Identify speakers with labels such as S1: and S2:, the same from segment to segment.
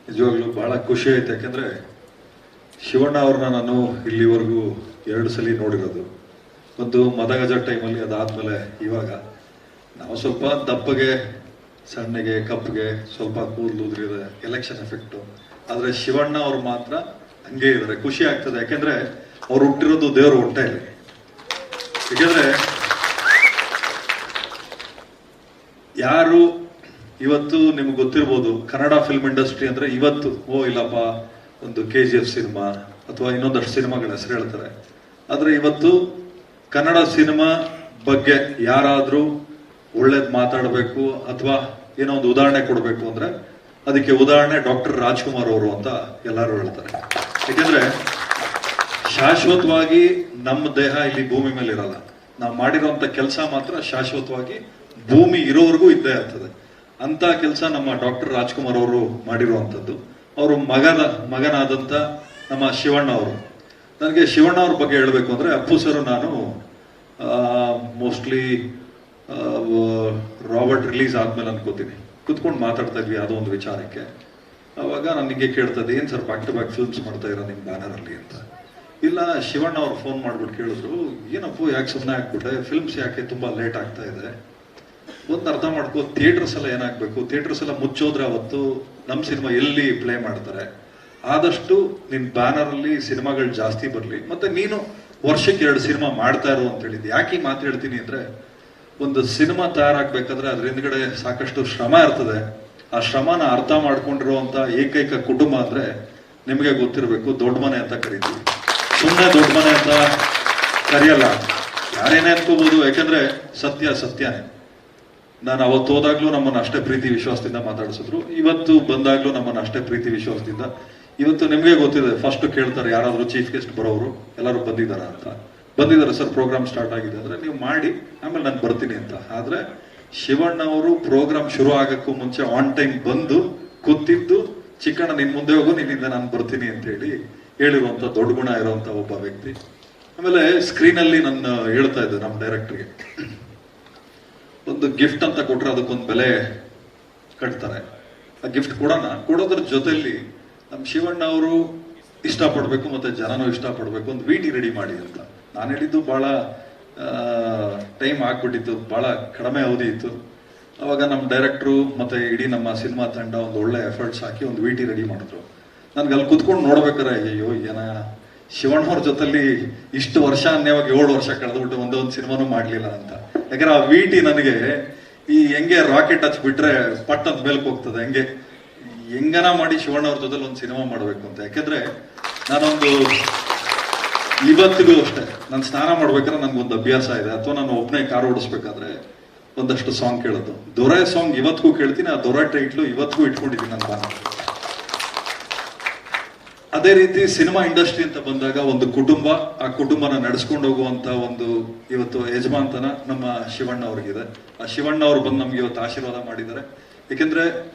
S1: ನಿಜವಾಗ್ಲೂ ಬಹಳ ಖುಷಿ ಆಯ್ತು. ಯಾಕೆಂದ್ರೆ ಶಿವಣ್ಣ ಅವ್ರನ್ನ ನಾನು ಇಲ್ಲಿವರೆಗೂ 2 ಸಲ ನೋಡಿರೋದು. ಒಂದು ಮದಗಜ ಟೈಮಲ್ಲಿ, ಅದಾದ್ಮೇಲೆ ಇವಾಗ. ನಾವು ಸ್ವಲ್ಪ ದಪ್ಪಗೆ, ಸಣ್ಣಗೆ, ಕಪ್ಪಗೆ, ಸ್ವಲ್ಪ ಕೂದಲು ಉದುರಿದೆ, ಎಲೆಕ್ಷನ್ ಎಫೆಕ್ಟು. ಆದ್ರೆ ಶಿವಣ್ಣ ಅವ್ರು ಮಾತ್ರ ಹಂಗೆ ಇದ್ದಾರೆ. ಖುಷಿ ಆಗ್ತದೆ. ಯಾಕೆಂದ್ರೆ ಅವ್ರು ಹುಟ್ಟಿರೋದು ದೇವ್ರ ಹೊಟ್ಟೆಯಲ್ಲಿ. ಯಾಕೆಂದ್ರೆ ಯಾರು ಇವತ್ತು ನಿಮ್ಗೆ ಗೊತ್ತಿರ್ಬೋದು, ಕನ್ನಡ ಫಿಲ್ಮ್ ಇಂಡಸ್ಟ್ರಿ ಅಂದ್ರೆ ಇವತ್ತು ಇಲ್ಲಪ್ಪ ಒಂದು KGF ಸಿನಿಮಾ ಅಥವಾ ಇನ್ನೊಂದಷ್ಟು ಸಿನಿಮಾಗಳ ಹೆಸರು ಹೇಳ್ತಾರೆ. ಆದ್ರೆ ಇವತ್ತು ಕನ್ನಡ ಸಿನಿಮಾ ಬಗ್ಗೆ ಯಾರಾದ್ರೂ ಒಳ್ಳೇದ್ ಮಾತಾಡಬೇಕು ಅಥವಾ ಏನೋ ಒಂದು ಉದಾಹರಣೆ ಕೊಡಬೇಕು ಅಂದ್ರೆ ಅದಕ್ಕೆ ಉದಾಹರಣೆ ಡಾಕ್ಟರ್ ರಾಜ್ಕುಮಾರ್ ಅವರು ಅಂತ ಎಲ್ಲರೂ ಹೇಳ್ತಾರೆ. ಯಾಕೆಂದ್ರೆ ಶಾಶ್ವತವಾಗಿ ನಮ್ಮ ದೇಹ ಇಲ್ಲಿ ಭೂಮಿ ಮೇಲೆ ಇರಲ್ಲ. ನಾವು ಮಾಡಿರುವಂತ ಕೆಲಸ ಮಾತ್ರ ಶಾಶ್ವತವಾಗಿ ಭೂಮಿ ಇರೋವರೆಗೂ ಇದ್ದೇ ಇರ್ತದೆ. ಅಂತ ಕೆಲಸ ನಮ್ಮ ಡಾಕ್ಟರ್ ರಾಜ್ಕುಮಾರ್ ಅವರು ಮಾಡಿರುವಂತದ್ದು. ಅವರು ಮಗನಾದಂತ ನಮ್ಮ ಶಿವಣ್ಣ ಅವರು. ನನಗೆ ಶಿವಣ್ಣ ಅವ್ರ ಬಗ್ಗೆ ಹೇಳ್ಬೇಕು ಅಂದ್ರೆ, ಅಪ್ಪು ಸರ್ ನಾನು ಮೋಸ್ಟ್ಲಿ ರಾಬರ್ಟ್ ರಿಲೀಸ್ ಆದ್ಮೇಲೆ ಅನ್ಕೋತೀನಿ, ಕುತ್ಕೊಂಡು ಮಾತಾಡ್ತಾ ಇದ್ವಿ ಯಾವುದೋ ಒಂದು ವಿಚಾರಕ್ಕೆ. ಅವಾಗ ನನಗೆ ಕೇಳ್ತಾ ಇದ್ದೆ, ಏನ್ sir back to back films ಮಾಡ್ತಾ ಇರೋ ನಿಮ್ ಬ್ಯಾನರ್ ಅಲ್ಲಿ ಅಂತ. ಇಲ್ಲ, ಶಿವಣ್ಣ ಅವ್ರು ಫೋನ್ ಮಾಡ್ಬಿಟ್ಟು ಕೇಳಿದ್ರು, ಏನಪ್ಪು ಯಾಕೆ ಸುಮ್ಮನೆ ಆಗ್ಬಿಟ್ಟೆ, ಫಿಲ್ಮ್ಸ್ ಯಾಕೆ ತುಂಬಾ ಲೇಟ್ ಆಗ್ತಾ ಇದೆ, ಒಂದು ಅರ್ಥ ಮಾಡ್ಕೋ, ಥಿಯೇಟರ್ಸ್ ಎಲ್ಲ ಏನಾಗ್ಬೇಕು, ಥಿಯೇಟರ್ಸ್ ಎಲ್ಲ ಮುಚ್ಚೋದ್ರೆ ಅವತ್ತು ನಮ್ಮ ಸಿನಿಮಾ ಎಲ್ಲಿ ಪ್ಲೇ ಮಾಡ್ತಾರೆ, ಆದಷ್ಟು ನಿನ್ ಬ್ಯಾನರ್ ಅಲ್ಲಿ ಸಿನಿಮಾಗಳು ಜಾಸ್ತಿ ಬರ್ಲಿ, ಮತ್ತೆ ನೀನು ವರ್ಷಕ್ಕೆ 2 ಸಿನಿಮಾ ಮಾಡ್ತಾ ಇರೋ ಅಂತ ಹೇಳಿದ್ದೆ. ಯಾಕೆ ಈ ಮಾತು ಹೇಳ್ತೀನಿ ಅಂದ್ರೆ, ಒಂದು ಸಿನಿಮಾ ತಯಾರಾಗ್ಬೇಕಾದ್ರೆ ಅದ್ರ ಹಿಂದ್ಗಡೆ ಸಾಕಷ್ಟು ಶ್ರಮ ಇರ್ತದೆ. ಆ ಶ್ರಮನ ಅರ್ಥ ಮಾಡ್ಕೊಂಡಿರುವಂತ ಏಕೈಕ ಕುಟುಂಬ ಅಂದ್ರೆ ನಿಮಗೆ ಗೊತ್ತಿರಬೇಕು, ದೊಡ್ಡ ಮನೆ ಅಂತ ಕರಿತೀವಿ. ಸುಮ್ಮನೆ ದೊಡ್ಡ ಮನೆ ಅಂತ ಕರೆಯಲ್ಲ, ಯಾರೇನೇ ಅನ್ಕೋಬಹುದು. ಯಾಕಂದ್ರೆ ಸತ್ಯನೇ. ನಾನು ಅವತ್ತು ಹೋದಾಗ್ಲೂ ನಮ್ಮನ್ನ ಅಷ್ಟೇ ಪ್ರೀತಿ ವಿಶ್ವಾಸದಿಂದ ಮಾತಾಡಿಸಿದ್ರು, ಇವತ್ತು ಬಂದಾಗ್ಲೂ ನಮ್ಮನ್ನ ಅಷ್ಟೇ ಪ್ರೀತಿ ವಿಶ್ವಾಸದಿಂದ. ಇವತ್ತು ನಿಮ್ಗೆ ಗೊತ್ತಿದೆ, ಫಸ್ಟ್ ಕೇಳ್ತಾರೆ ಯಾರಾದ್ರೂ ಚೀಫ್ ಗೆಸ್ಟ್ ಬರೋರು ಎಲ್ಲರೂ ಬಂದಿದಾರ ಅಂತ. ಬಂದಿದ್ದಾರೆ ಸರ್, ಪ್ರೋಗ್ರಾಮ್ ಸ್ಟಾರ್ಟ್ ಆಗಿದೆ ಅಂದ್ರೆ ನೀವು ಮಾಡಿ, ಆಮೇಲೆ ನಾನು ಬರ್ತೀನಿ ಅಂತ. ಆದ್ರೆ ಶಿವಣ್ಣ ಅವರು ಪ್ರೋಗ್ರಾಮ್ ಶುರು ಆಗಕ್ಕೂ ಮುಂಚೆ ಆನ್ ಟೈಮ್ ಬಂದು ಕೂತಿದ್ದು, ಚಿಕ್ಕಣ್ಣ ನಿನ್ ಮುಂದೆ ಹೋಗು, ನಿನ್ನಿಂದ ನಾನು ಬರ್ತೀನಿ ಅಂತ ಹೇಳಿರುವಂತ ದೊಡ್ಡ ಗುಣ ಇರುವಂತ ಒಬ್ಬ ವ್ಯಕ್ತಿ. ಆಮೇಲೆ ಸ್ಕ್ರೀನ್ ಅಲ್ಲಿ ನಾನು ಹೇಳ್ತಾ ಇದ್ದೆ ನಮ್ಮ ಡೈರೆಕ್ಟರ್ಗೆ, ಒಂದು ಗಿಫ್ಟ್ ಅಂತ ಕೊಟ್ರೆ ಅದಕ್ಕೊಂದು ಬೆಲೆ ಕಟ್ತಾರೆ. ಆ ಗಿಫ್ಟ್ ಕೊಡೋದ್ರ ಜೊತೆಲಿ ನಮ್ಮ ಶಿವಣ್ಣ ಅವರು ಇಷ್ಟಪಡ್ಬೇಕು, ಮತ್ತೆ ಜನನು ಇಷ್ಟಪಡ್ಬೇಕು, ಒಂದು VT ರೆಡಿ ಮಾಡಿ ಅಂತ. ನಾನು ಹೇಳಿದ್ದು ಬಹಳ ಟೈಮ್ ಆಗ್ಬಿಟ್ಟಿತ್ತು, ಬಹಳ ಕಡಿಮೆ ಅವಧಿ ಇತ್ತು. ಅವಾಗ ನಮ್ಮ ಡೈರೆಕ್ಟ್ರು ಮತ್ತೆ ಇಡೀ ನಮ್ಮ ಸಿನಿಮಾ ತಂಡ ಒಂದು ಒಳ್ಳೆ ಎಫರ್ಟ್ಸ್ ಹಾಕಿ ಒಂದು VT ರೆಡಿ ಮಾಡಿದ್ರು. ನನ್ಗೆ ಅಲ್ಲಿ ಕುತ್ಕೊಂಡು ನೋಡ್ಬೇಕಾರೆ, ಅಯ್ಯೋ ಏನ ಶಿವಣ್ಣ ಅವ್ರ ಜೊತೆಲಿ ಇಷ್ಟು ವರ್ಷ ಅನ್ಯವಾಗಿ 7 ವರ್ಷ ಕಳೆದ್ಬಿಟ್ಟು ಒಂದೊಂದು ಸಿನಿಮಾನು ಮಾಡ್ಲಿಲ್ಲ ಅಂತ. ಯಾಕಂದ್ರೆ ಆ VT ನನಗೆ ಹೆಂಗೆ ರಾಕೆಟ್ ಹಚ್ಬಿಟ್ರೆ ಪಟ್ ಅಂತ ಮೇಲ್ಕ್ ಹೋಗ್ತದೆ, ಹೆಂಗನ ಮಾಡಿ ಶಿವಣ್ಣ ಅವ್ರ ಜೊತೆ ಒಂದು ಸಿನಿಮಾ ಮಾಡ್ಬೇಕು ಅಂತ. ಯಾಕಂದ್ರೆ ನಾನೊಂದು ಇವತ್ತಿಗೂ ಅಷ್ಟೇ, ನಾನು ಸ್ನಾನ ಮಾಡ್ಬೇಕಾದ್ರೆ ನನ್ಗೊಂದು ಅಭ್ಯಾಸ ಇದೆ, ಅಥವಾ ನಾನು ಒಬ್ಬನೇ ಕಾರ್ ಓಡಿಸ್ಬೇಕಾದ್ರೆ ಒಂದಷ್ಟು ಸಾಂಗ್ ಕೇಳೋದು. ದೊರೆ ಸಾಂಗ್ ಇವತ್ತಿಗೂ ಕೇಳ್ತೀನಿ, ಆ ದೊರೆ ಟೈಟ್ಲು ಇವತ್ತಿಗೂ ಇಟ್ಕೊಂಡಿದ್ದೀನಿ ನನ್ನ ಬಾನ. ಅದೇ ರೀತಿ ಸಿನಿಮಾ ಇಂಡಸ್ಟ್ರಿ ಅಂತ ಬಂದಾಗ ಒಂದು ಕುಟುಂಬ, ಆ ಕುಟುಂಬನ ನಡೆಸ್ಕೊಂಡು ಹೋಗುವಂತ ಒಂದು ಇವತ್ತು ಯಜಮಾನ್ತನ ನಮ್ಮ ಶಿವಣ್ಣ ಅವ್ರಿಗಿದೆ. ಆ ಶಿವಣ್ಣ ಅವ್ರು ಬಂದು ನಮ್ಗೆ ಇವತ್ತು ಆಶೀರ್ವಾದ ಮಾಡಿದ್ದಾರೆ. ಯಾಕೆಂದ್ರೆ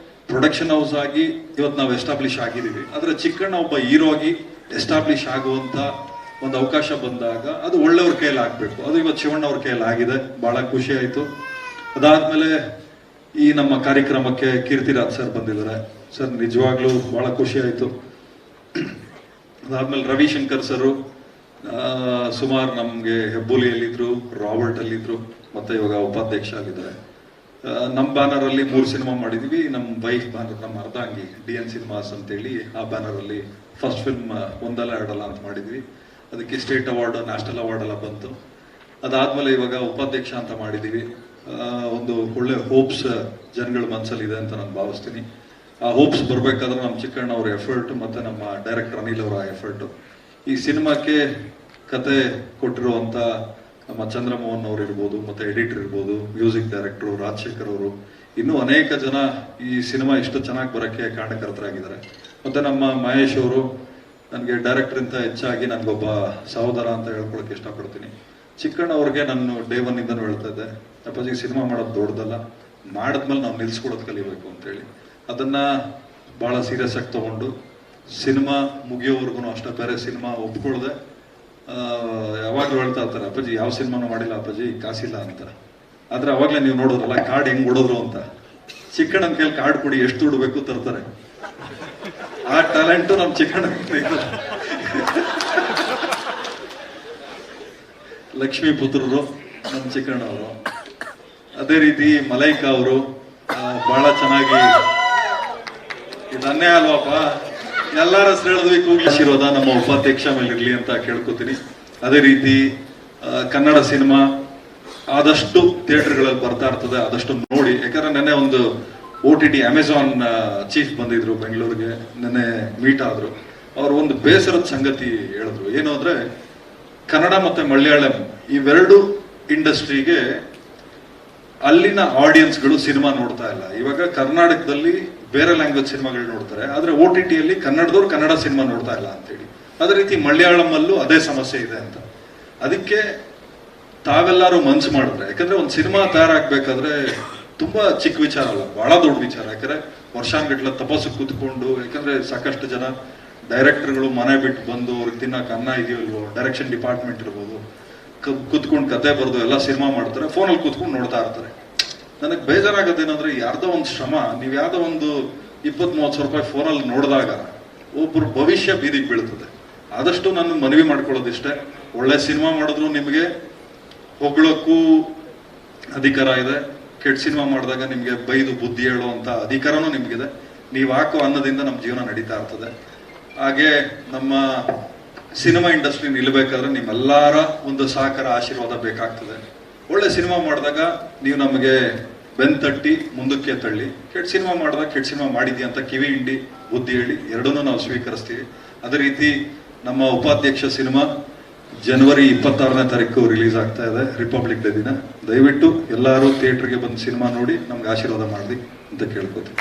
S1: ಪ್ರೊಡಕ್ಷನ್ ಹೌಸ್ ಆಗಿ ಇವತ್ತು ನಾವು ಎಸ್ಟಾಬ್ಲಿಷ್ ಆಗಿದ್ದೀವಿ. ಆದ್ರೆ ಚಿಕ್ಕಣ್ಣ ಒಬ್ಬ ಹೀರೋ ಆಗಿ ಎಸ್ಟಾಬ್ಲಿಷ್ ಆಗುವಂತ ಒಂದು ಅವಕಾಶ ಬಂದಾಗ ಅದು ಒಳ್ಳೆಯವ್ರ ಕೈಯಲ್ಲಿ ಆಗ್ಬೇಕು. ಅದು ಇವತ್ತು ಶಿವಣ್ಣ ಅವ್ರ ಕೈಯಲ್ಲಿ ಆಗಿದೆ, ಬಹಳ ಖುಷಿ ಆಯ್ತು. ಅದಾದ್ಮೇಲೆ ಈ ನಮ್ಮ ಕಾರ್ಯಕ್ರಮಕ್ಕೆ ಕೀರ್ತಿರಾಜ್ ಸರ್ ಬಂದಿದ್ದಾರೆ. ಸರ್ ನಿಜವಾಗ್ಲೂ ಬಹಳ ಖುಷಿ ಆಯ್ತು. ಅದಾದ್ಮೇಲೆ ರವಿಶಂಕರ್ ಸರ್ ಸುಮಾರು ನಮ್ಗೆ ಹೆಬ್ಬುಲಿಯಲ್ಲಿದ್ರು, ರಾಬರ್ಟ್ ಅಲ್ಲಿದ್ರು, ಮತ್ತೆ ಇವಾಗ ಉಪಾಧ್ಯಕ್ಷ ಆಗಿದ್ದಾರೆ. ನಮ್ಮ ಬ್ಯಾನರ್ ಅಲ್ಲಿ 3 ಸಿನಿಮಾ ಮಾಡಿದೀವಿ. ನಮ್ಮ ವೈಫ್ ಬ್ಯಾನರ್, ನಮ್ಮ ಅರ್ಧಾಂಗಿ DN ಸಿನಿಮಾಸ್ ಅಂತೇಳಿ, ಆ ಬ್ಯಾನರ್ ಅಲ್ಲಿ ಫಸ್ಟ್ ಫಿಲ್ಮ್ ಒಂದಲ್ಲ ಎರಡಲ್ಲ ಅಂತ ಮಾಡಿದ್ವಿ. ಅದಕ್ಕೆ ಸ್ಟೇಟ್ ಅವಾರ್ಡ್, ನ್ಯಾಷನಲ್ ಅವಾರ್ಡ್ ಎಲ್ಲ ಬಂತು. ಅದಾದ್ಮೇಲೆ ಇವಾಗ ಉಪಾಧ್ಯಕ್ಷ ಅಂತ ಮಾಡಿದೀವಿ. ಒಂದು ಒಳ್ಳೆ ಹೋಪ್ಸ್ ಜನಗಳ ಮನಸ್ಸಲ್ಲಿದೆ ಅಂತ ನಾನು ಭಾವಿಸ್ತೀನಿ. ಆ ಹೋಪ್ಸ್ ಬರ್ಬೇಕಾದ್ರೆ ನಮ್ಮ ಚಿಕ್ಕಣ್ಣ ಅವರ ಎಫರ್ಟ್ ಮತ್ತೆ ನಮ್ಮ ಡೈರೆಕ್ಟರ್ ಅನಿಲ್ ಅವರ ಎಫರ್ಟ್. ಈ ಸಿನಿಮಾಕ್ಕೆ ಕತೆ ಕೊಟ್ಟಿರುವಂತ ನಮ್ಮ ಚಂದ್ರಮೋಹನ್ ಅವರು ಇರ್ಬೋದು, ಮತ್ತೆ ಎಡಿಟರ್ ಇರ್ಬೋದು, ಮ್ಯೂಸಿಕ್ ಡೈರೆಕ್ಟರ್ ರಾಜಶೇಖರ್ ಅವರು, ಇನ್ನೂ ಅನೇಕ ಜನ ಈ ಸಿನಿಮಾ ಇಷ್ಟು ಚೆನ್ನಾಗಿ ಬರೋಕ್ಕೆ ಕಾರಣಕರ್ತರಾಗಿದ್ದಾರೆ. ಮತ್ತೆ ನಮ್ಮ ಮಹೇಶ್ ಅವರು, ನನಗೆ ಡೈರೆಕ್ಟರ್ ಇಂತ ಹೆಚ್ಚಾಗಿ ನನ್ಗೊಬ್ಬ ಸಹೋದರ ಅಂತ ಹೇಳ್ಕೊಳಕ್ಕೆ ಇಷ್ಟಪಡ್ತೀನಿ. ಚಿಕ್ಕಣ್ಣ ಅವ್ರಿಗೆ ನಾನು ಡೇ 1 ಇಂದನೂ ಹೇಳ್ತಾ ಇದ್ದೆ, ಅಪ್ಪಾಜಿ ಸಿನಿಮಾ ಮಾಡೋದು ದೊಡ್ಡದಲ್ಲ, ಮಾಡಿದ್ಮೇಲೆ ನಾವು ನಿಲ್ಸ್ಕೊಡೋದು ಕಲಿಬೇಕು ಅಂತೇಳಿ. ಅದನ್ನ ಬಹಳ ಸೀರಿಯಸ್ ಆಗಿ ತಗೊಂಡು ಸಿನಿಮಾ ಮುಗಿಯೋವರೆಗೂ ಅಷ್ಟೇ ಬೇರೆ ಸಿನಿಮಾ ಒಪ್ಕೊಳ್ದೆ ಯಾವಾಗ್ಲೂ ಹೇಳ್ತಾ ಇರ್ತಾರೆ, ಅಪ್ಪಾಜಿ ಯಾವ ಸಿನಿಮಾನು ಮಾಡಿಲ್ಲ ಅಪ್ಪಾಜಿ, ಕಾಸಿಲ್ಲ ಅಂತ. ಆದ್ರೆ ಅವಾಗ್ಲೇ ನೀವು ನೋಡೋದ್ರಲ್ಲ ಕಾರ್ಡ್ ಹೆಂಗ್ ಹೊಡೋದ್ರು ಅಂತ. ಚಿಕ್ಕಣ್ಣನ ಕೈಲಿ ಕಾರ್ಡ್ ಕೊಡಿ, ಎಷ್ಟು ದುಡ್ಡು ಬೇಕು ತರ್ತಾರೆ. ಆ ಟ್ಯಾಲೆಂಟು ನಮ್ಮ ಚಿಕ್ಕಣ್ಣ ಲಕ್ಷ್ಮೀ ಪುತ್ರರು ನಮ್ಮ ಚಿಕ್ಕಣ್ಣವರು. ಅದೇ ರೀತಿ ಮಲೈಕಾ ಅವರು ಬಹಳ ಚೆನ್ನಾಗಿ, ಇದನ್ನೇ ಅಲ್ವಪ್ಪ ಎಲ್ಲಾರ ಹೆಸರು ಹೇಳಿದ್ವಿ, ಕೂಗ್ಲಿ ಆಶೀರ್ವಾದ ನಮ್ಮ ಉಪಾಧ್ಯಕ್ಷ ಮೇಲೆ ಇರ್ಲಿ ಅಂತ ಕೇಳ್ಕೊತೀನಿ. ಅದೇ ರೀತಿ ಕನ್ನಡ ಸಿನಿಮಾ ಆದಷ್ಟು ಥಿಯೇಟರ್ಗಳಲ್ಲಿ ಬರ್ತಾ ಇರ್ತದೆ, ಆದಷ್ಟು ನೋಡಿ. ಯಾಕಂದ್ರೆ ನೆನ್ನೆ ಒಂದು OTT ಅಮೆಝಾನ್ ಚೀಫ್ ಬಂದಿದ್ರು ಬೆಂಗಳೂರಿಗೆ, ನೆನ್ನೆ ಮೀಟ್ ಆದ್ರು. ಅವ್ರು ಒಂದು ಬೇಸರದ ಸಂಗತಿ ಹೇಳಿದ್ರು. ಏನು ಅಂದ್ರೆ ಕನ್ನಡ ಮತ್ತೆ ಮಲಯಾಳಂ ಇವೆರಡು ಇಂಡಸ್ಟ್ರಿಗೆ ಅಲ್ಲಿನ ಆಡಿಯನ್ಸ್ಗಳು ಸಿನಿಮಾ ನೋಡ್ತಾ ಇಲ್ಲ. ಇವಾಗ ಕರ್ನಾಟಕದಲ್ಲಿ ಬೇರೆ ಲ್ಯಾಂಗ್ವೇಜ್ ಸಿನಿಮಾಗಳು ನೋಡ್ತಾರೆ, ಆದ್ರೆ OTTಯಲ್ಲಿ ಕನ್ನಡದವ್ರು ಕನ್ನಡ ಸಿನಿಮಾ ನೋಡ್ತಾ ಇಲ್ಲ ಅಂತೇಳಿ. ಅದೇ ರೀತಿ ಮಲಯಾಳಂ ಅಲ್ಲೂ ಅದೇ ಸಮಸ್ಯೆ ಇದೆ ಅಂತ. ಅದಕ್ಕೆ ತಾವೆಲ್ಲರೂ ಮನ್ಸು ಮಾಡಿದ್ರೆ, ಯಾಕಂದ್ರೆ ಒಂದು ಸಿನಿಮಾ ತಯಾರಾಗ್ಬೇಕಾದ್ರೆ ತುಂಬಾ ಚಿಕ್ಕ ವಿಚಾರ ಅಲ್ಲ, ಬಹಳ ದೊಡ್ಡ ವಿಚಾರ. ಯಾಕಂದ್ರೆ ವರ್ಷಾನ್ಗಟ್ಲೆ ತಪಸ್ಸು ಕೂತ್ಕೊಂಡು, ಯಾಕಂದ್ರೆ ಸಾಕಷ್ಟು ಜನ ಡೈರೆಕ್ಟರ್ಗಳು ಮನೆ ಬಿಟ್ಟು ಬಂದು ಅವ್ರಿಗೆ ತಿನ್ನಕ್ಕೆ ಅನ್ನ ಇದೆಯೋ ಇಲ್ವೋ, ಡೈರೆಕ್ಷನ್ ಡಿಪಾರ್ಟ್ಮೆಂಟ್ ಇರ್ಬೋದು, ಕೂತ್ಕೊಂಡು ಕತೆ ಬರೆದು ಎಲ್ಲ ಸಿನಿಮಾ ಮಾಡ್ತಾರೆ, ಫೋನಲ್ಲಿ ಕೂತ್ಕೊಂಡು ನೋಡ್ತಾ ಇರ್ತಾರೆ. ನನಗೆ ಬೇಜಾರಾಗೋದೇನಂದ್ರೆ ಯಾರ್ದೋ ಒಂದು ಶ್ರಮ, ನೀವು ಯಾವ್ದೋ ಒಂದು 20-30 ಸಾವಿರ ರೂಪಾಯಿ ಫೋನಲ್ಲಿ ನೋಡಿದಾಗ ಒಬ್ಬರು ಭವಿಷ್ಯ ಬೀದಿಗೆ ಬೀಳ್ತದೆ. ಆದಷ್ಟು ನಾನು ಮನವಿ ಮಾಡ್ಕೊಳ್ಳೋದಿಷ್ಟೇ, ಒಳ್ಳೆ ಸಿನಿಮಾ ಮಾಡಿದ್ರು ನಿಮಗೆ ಹೊಗಳಕ್ಕೂ ಅಧಿಕಾರ ಇದೆ, ಕೆಟ್ಟ ಸಿನಿಮಾ ಮಾಡಿದಾಗ ನಿಮ್ಗೆ ಬೈದು ಬುದ್ಧಿ ಹೇಳುವಂತ ಅಧಿಕಾರನೂ ನಿಮ್ಗಿದೆ. ನೀವು ಹಾಕೋ ಅನ್ನದಿಂದ ನಮ್ಮ ಜೀವನ ನಡೀತಾ ಇರ್ತದೆ. ಹಾಗೆ ನಮ್ಮ ಸಿನಿಮಾ ಇಂಡಸ್ಟ್ರಿ ನಿಲ್ಬೇಕಾದ್ರೆ ನಿಮ್ಮೆಲ್ಲರ ಒಂದು ಸಹಕಾರ ಆಶೀರ್ವಾದ ಬೇಕಾಗ್ತದೆ. ಒಳ್ಳೆ ಸಿನಿಮಾ ಮಾಡಿದಾಗ ನೀವು ನಮಗೆ ಬೆನ್ ತಟ್ಟಿ ಮುಂದಕ್ಕೆ ತಳ್ಳಿ, ಕೆಟ್ಟ ಸಿನಿಮಾ ಮಾಡಿದಾಗ ಕೆಟ್ಟ ಸಿನಿಮಾ ಮಾಡಿದ್ಯಾ ಅಂತ ಕಿವಿ ಹಿಂಡಿ ಬುದ್ಧಿ ಹೇಳಿ ಎರಡನ್ನೂ ನಾವು ಸ್ವೀಕರಿಸ್ತೀವಿ. ಅದೇ ರೀತಿ ನಮ್ಮ ಉಪಾಧ್ಯಕ್ಷ ಸಿನಿಮಾ ಜನವರಿ 26ನೇ ತಾರೀಕು ರಿಲೀಸ್ ಆಗ್ತಾ ಇದೆ, ರಿಪಬ್ಲಿಕ್ ಡೇ ದಿನ. ದಯವಿಟ್ಟು ಎಲ್ಲರೂ ಥಿಯೇಟರ್ಗೆ ಬಂದು ಸಿನಿಮಾ ನೋಡಿ ನಮ್ಗೆ ಆಶೀರ್ವಾದ ಮಾಡಿ ಅಂತ ಕೇಳ್ಕೊತೀವಿ.